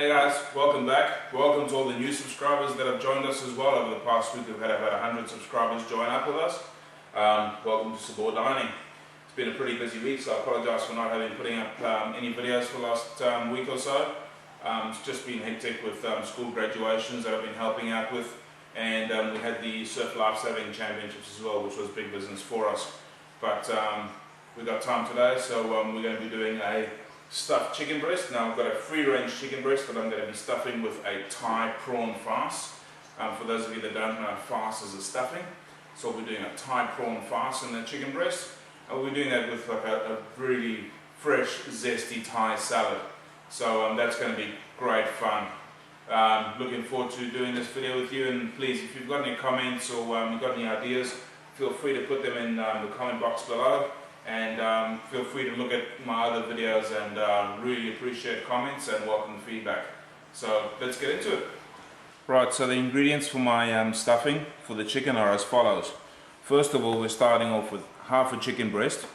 Hey guys, welcome back. Welcome to all the new subscribers that have joined us as well. Over the past week we've had about 100 subscribers join up with us. Welcome to Support Dining. It's been a pretty busy week, so I apologise for not having putting up any videos for the last week or so. It's just been hectic with school graduations that I've been helping out with, and we had the Surf Lifesaving Championships as well, which was big business for us. But we've got time today, so we're going to be doing a stuffed chicken breast. Now I've got a free-range chicken breast that I'm going to be stuffing with a Thai prawn farce. For those of you that don't know, farce is a stuffing. So we're doing a Thai prawn farce in the chicken breast. And we're doing that with like a really fresh, zesty Thai salad. So that's going to be great fun. Looking forward to doing this video with you, and please, if you've got any comments or you've got any ideas, feel free to put them in the comment box below. And feel free to look at my other videos, and really appreciate comments and welcome feedback. So let's get into it. Right, so the ingredients for my stuffing for the chicken are as follows. First of all, we're starting off with half a chicken breast,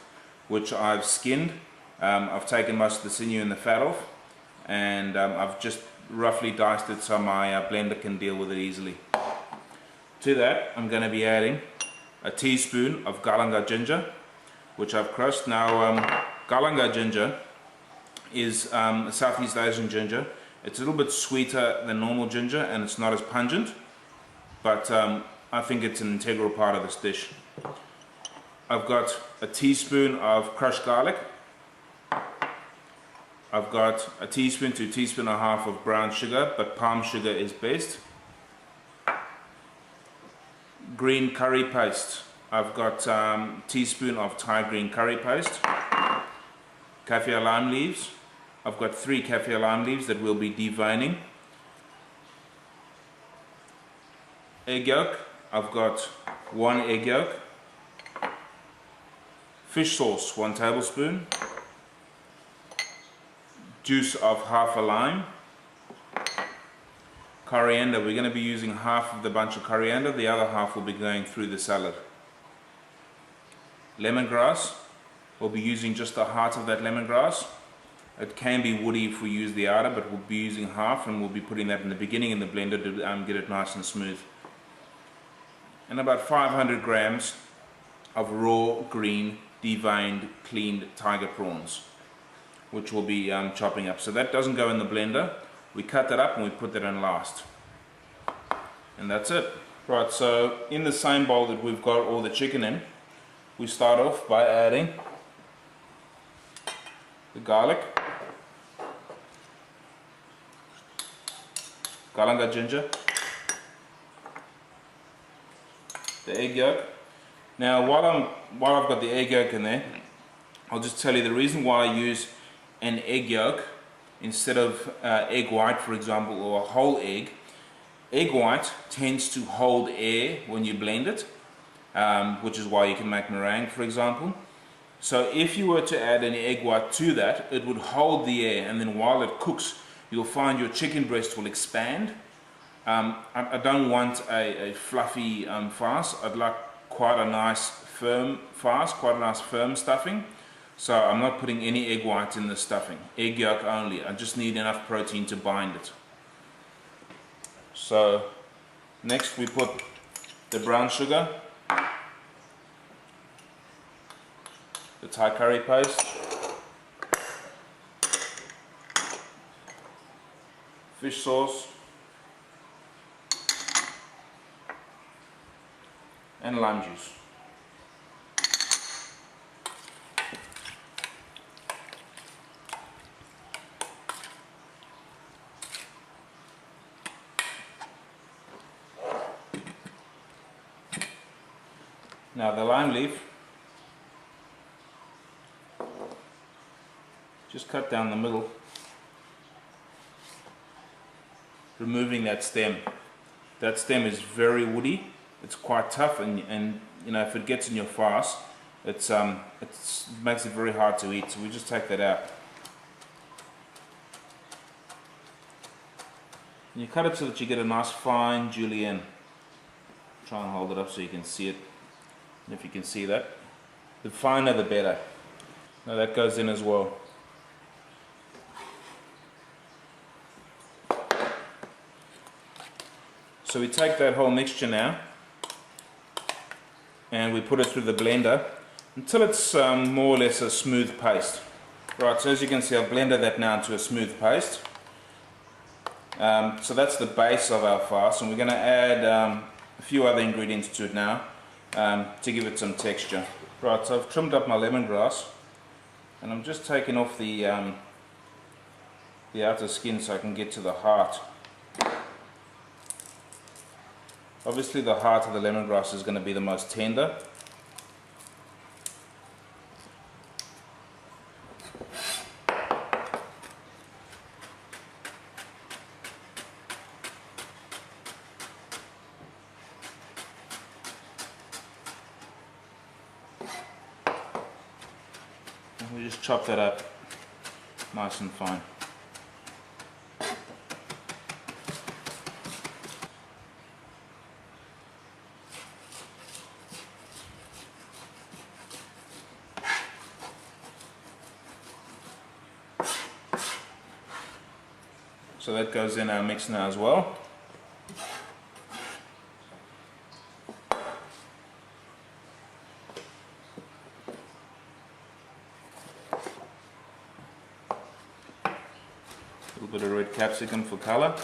which I've skinned. I've taken most of the sinew and the fat off, and I've just roughly diced it so my blender can deal with it easily. To that, I'm going to be adding a teaspoon of galanga ginger, which I've crushed. Now, galanga ginger is a Southeast Asian ginger. It's a little bit sweeter than normal ginger, and it's not as pungent, but I think it's an integral part of this dish. I've got a teaspoon of crushed garlic. I've got a teaspoon to a teaspoon and a half of brown sugar, but palm sugar is best. Green curry paste. I've got a teaspoon of Thai green curry paste, kaffir lime leaves. I've got 3 kaffir lime leaves that we'll be deveining. Egg yolk. I've got 1 egg yolk. Fish sauce, 1 tablespoon. Juice of half a lime. Coriander. We're going to be using half of the bunch of coriander. The other half will be going through the salad. Lemongrass, we'll be using just the heart of that lemongrass. It can be woody if we use the outer, but we'll be using half, and we'll be putting that in the beginning in the blender to get it nice and smooth. And about 500 grams of raw, green, deveined, cleaned tiger prawns, which we'll be chopping up. So that doesn't go in the blender. We cut that up and we put that in last. And that's it. Right, so in the same bowl that we've got all the chicken in, we start off by adding the garlic, galanga ginger, the egg yolk. Now while I've got the egg yolk in there, I'll just tell you the reason why I use an egg yolk instead of egg white, for example, or a whole egg. Egg white tends to hold air when you blend it. Which is why you can make meringue, for example. So if you were to add any egg white to that, it would hold the air, and then while it cooks, you'll find your chicken breast will expand. I don't want a fluffy farce. I'd like quite a nice firm farce, quite a nice firm stuffing. So I'm not putting any egg white in the stuffing, egg yolk only. I just need enough protein to bind it. So next we put the brown sugar, the Thai curry paste, fish sauce, and lime juice. Now the lime leaf, just cut down the middle, removing that stem. That stem is very woody. It's quite tough, and you know, if it gets in your farce, it makes it very hard to eat. So we just take that out. And you cut it so that you get a nice fine julienne. Try and hold it up so you can see it. And if you can see that, the finer the better. Now that goes in as well. So we take that whole mixture now and we put it through the blender until it's more or less a smooth paste. Right, so as you can see, I've blended that now into a smooth paste. So that's the base of our farce, and we're going to add a few other ingredients to it now to give it some texture. Right, so I've trimmed up my lemongrass, and I'm just taking off the outer skin so I can get to the heart. Obviously the heart of the lemongrass is going to be the most tender. And we just chop that up nice and fine. So that goes in our mix now as well. A little bit of red capsicum for color.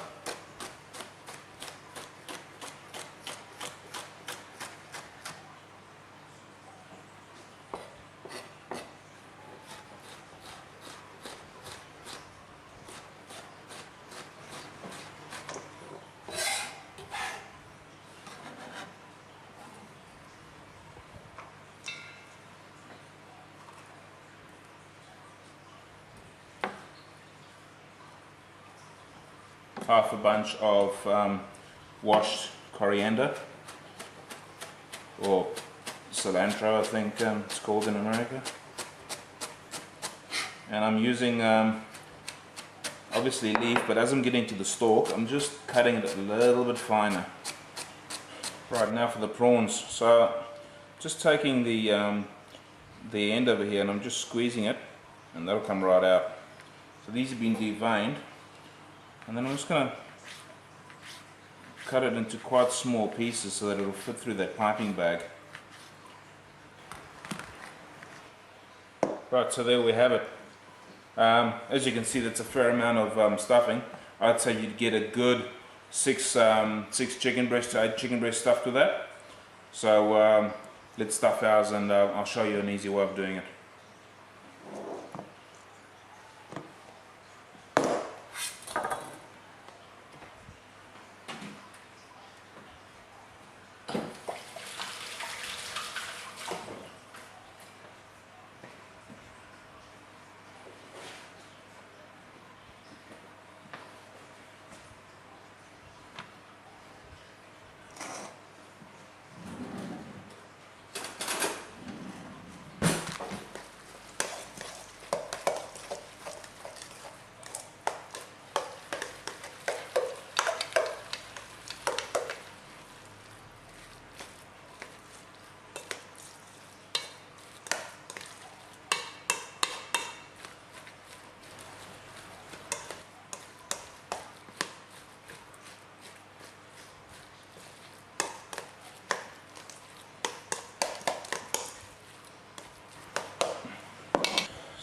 Half a bunch of washed coriander, or cilantro I think it's called in America. And I'm using obviously leaf, but as I'm getting to the stalk I'm just cutting it a little bit finer. Right, now for the prawns. So just taking the end over here and I'm just squeezing it, and that'll come right out. So these have been deveined. And then I'm just going to cut it into quite small pieces so that it will fit through that piping bag. Right, so there we have it. As you can see, that's a fair amount of stuffing. I'd say you'd get a good six chicken breasts to 8 chicken breasts stuffed with that. So let's stuff ours, and I'll show you an easy way of doing it.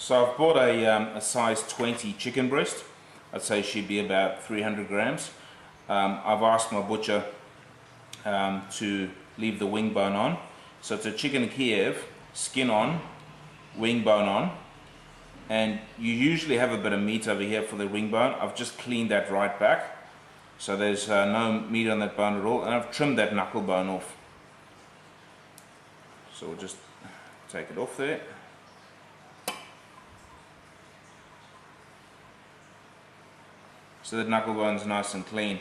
So I've bought a size 20 chicken breast. I'd say she'd be about 300 grams. I've asked my butcher to leave the wing bone on. So it's a chicken Kiev, skin on, wing bone on. And you usually have a bit of meat over here for the wing bone. I've just cleaned that right back. So there's no meat on that bone at all. And I've trimmed that knuckle bone off. So we'll just take it off there. So that knuckle bone's nice and clean.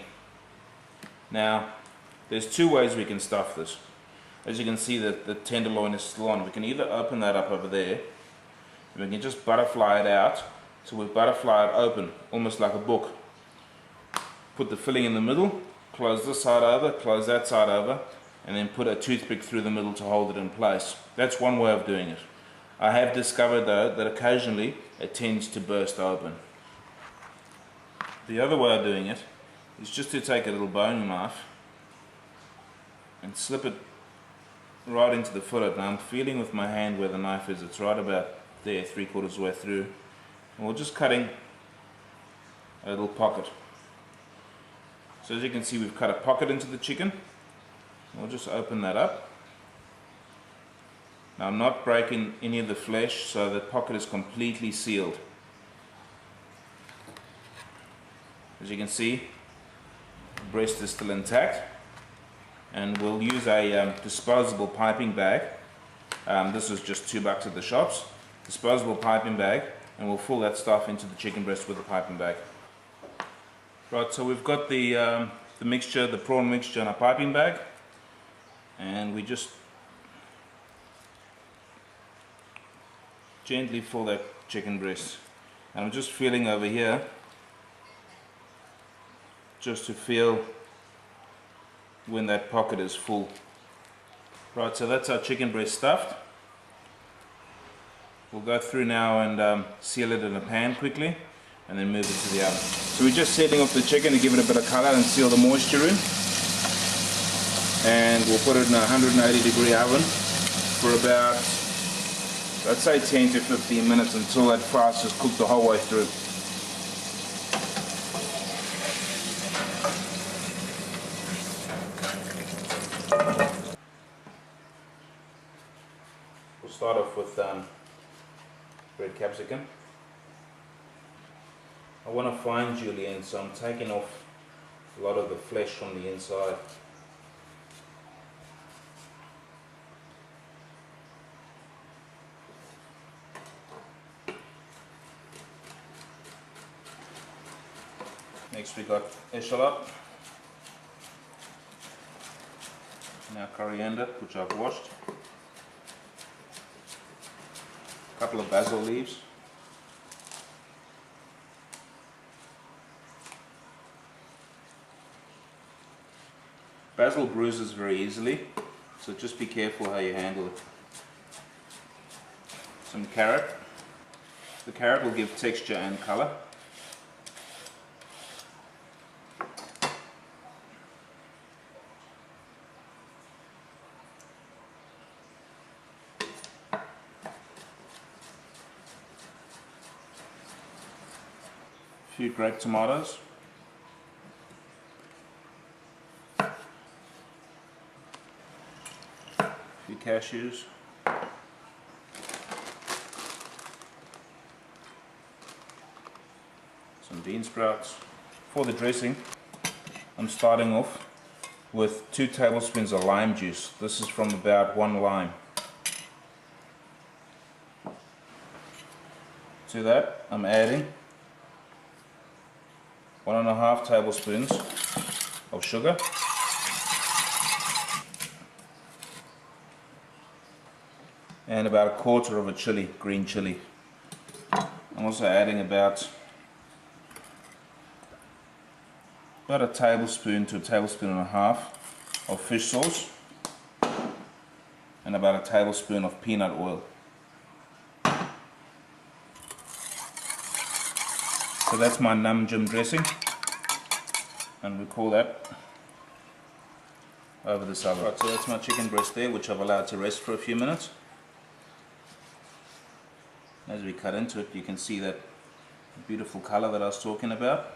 Now, there's two ways we can stuff this. As you can see, that the tenderloin is still on. We can either open that up over there, and we can just butterfly it out. So we butterfly it open, almost like a book. Put the filling in the middle, close this side over, close that side over, and then put a toothpick through the middle to hold it in place. That's one way of doing it. I have discovered though that occasionally it tends to burst open. The other way of doing it is just to take a little boning knife and slip it right into the fillet. Now I'm feeling with my hand where the knife is. It's right about there, 3/4 way through. And we're just cutting a little pocket. So as you can see, we've cut a pocket into the chicken. We'll just open that up. Now I'm not breaking any of the flesh, so the pocket is completely sealed. As you can see, the breast is still intact. And we'll use a disposable piping bag. This is just $2 at the shops. Disposable piping bag, and we'll fill that stuff into the chicken breast with the piping bag. Right, so we've got the mixture, the prawn mixture in a piping bag, and we just gently fill that chicken breast. And I'm just feeling over here, just to feel when that pocket is full. Right, so that's our chicken breast stuffed. We'll go through now and seal it in a pan quickly, and then move it to the oven. So we're just setting off the chicken to give it a bit of color and seal the moisture in. And we'll put it in a 180-degree oven for about, let's say 10 to 15 minutes, until that farce is cooked the whole way through. We'll start off with red capsicum. I want to fine julienne, so I'm taking off a lot of the flesh from the inside. Next we got echalot, now coriander, which I've washed, a couple of basil leaves, basil bruises very easily, so just be careful how you handle it. Some carrot. The carrot will give texture and color. A few grape tomatoes. Few cashews, some bean sprouts. For the dressing, I'm starting off with 2 tablespoons of lime juice. This is from about 1 lime. To that, I'm adding 1.5 tablespoons of sugar, and about 1/4 of a chili, green chili. I'm also adding about a tablespoon to a tablespoon and a half of fish sauce, and about a tablespoon of peanut oil. So that's my num jim dressing, and we call that over the salad. Right, so that's my chicken breast there, which I've allowed to rest for a few minutes. As we cut into it, you can see that beautiful color that I was talking about.